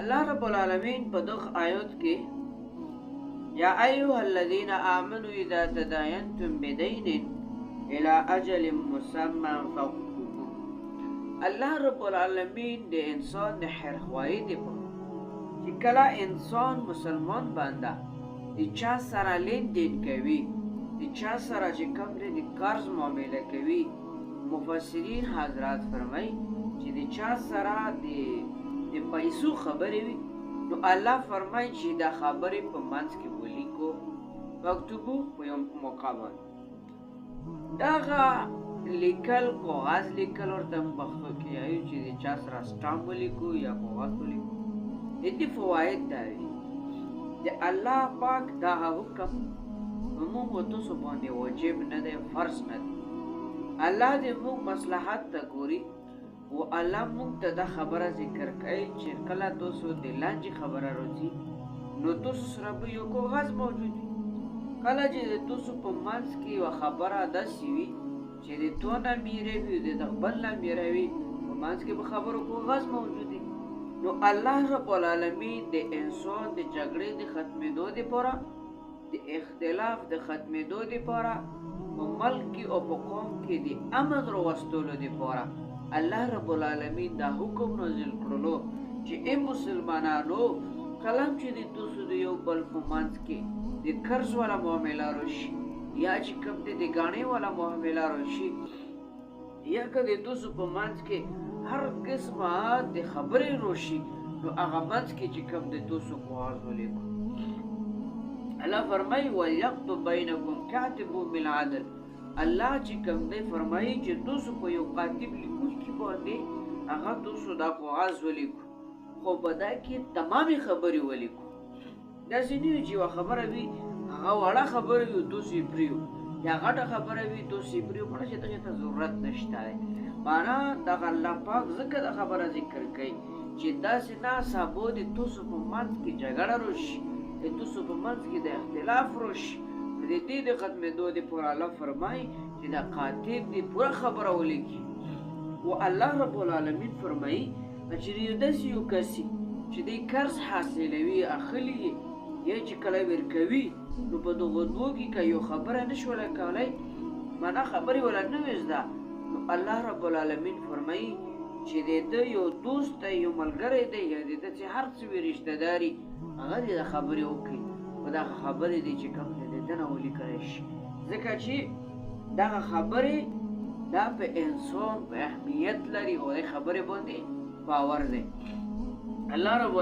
الله رب العالمین په دغه آیات کې یا ایها الذین آمنوا اذا تداینتم بدین الى اجل مسمى فاكتبوه. الله رب العالمین د انسان د خیرخواهی دی چې کله انسان مسلمان بنده د چا سره لین دین کوي، د چا سره چې کوم د قرض معامله کوي، مفسرین حضرات فرمای چې د چا سره د پیسو خبرې وي نو الله فرمای چې دا خبرې په منځ کې ولیکو، فاکتبو په یو موقع باندې دغه لیکل کاغذ لیکل ورته پښتو کې وایي چې د چا سره سټامپ ولیکو یا کاغذ ولیکو. د دې فواید دا دي د الله پاک دا حکم موږ تاسو باندې واجب نه دی، فرض نه دی. الله دې موږ مصلحت ته ګوري و الله موږ ته دا خبره ذکر کوي چې کله تاسو د لانجې خبره راځي نو تاسو سره به یو کاغذ موجود وي. کله چې تاسو په منځ کې یوه خبره داسې وي چې د تو نه میره وي د بل نه میره وي، په منځ کې به خبرو کاغذ موجود وي. نو الله رب العالمین د انسان د جګړې د ختمېدو دپاره، د اختلاف د ختمېدو دپاره، په ملک کې او په قوم کې د امن راوستلو دپاره الله رب العالمین دا حکم نازل کړلو چې ای مسلمانانو کله چې د تاسو د یو بل په منځ کې د قرض والا معامله راشي یا چې کوم د ګاڼې والا معامله راشي یا که د تاسو په منځ کې هر قسمه د خبرې راشي نو هغه منځ کې چې کوم د تاسو کاغذ ولیکو. الله فرمایي ولیکتب بینکم کاتب بالعدل. الله چې کوم دی فرمایي چې تاسو په یو کاتب لیکونکي باندې هغه تاسو دا کاغذ ولیکو، خو په دا کې تمامې خبرې ولیکو. داسې نه وي چې یوه خبره وي هغه وړه خبره وي تاسو یې پرېږدو، یا غټه خبره وي تاسو یې پرېږدو، مړه چې دغې ته ضرورت نشته دی. معنا دغه الله پاک ځکه دا خبره ذکر کوي چې داسې ناڅاپه د تاسو په منځ کې جګړه راشي، د تاسو په منځ کې د اختلاف راشي، د دې د ختمېدو دپاره الله فرمایي چې دا کاتب دې پوره خبره ولیکي. و الله رب العالمین فرمایي چې یو داسې یو کس چې دی قرض حاصلوي اخلي یا چې کله ورکوي نو په دغو دوو کې که یو خبره نشوله کولی، معنا خبرې وله نه وي زده، نو الله رب العالمین فرمایي چې د ده یو دوست دی، یو ملګری دی، یا د ده چې هر څه وي رشته داري هغه دې د خبرې وکړي په دغه خبرې دی چې کوم دی د ده نه ولیکلی شي، ځکه چې دغه خبرې دا په انسان په اهمیت لري او د خبرې باندې باور دی. الله رب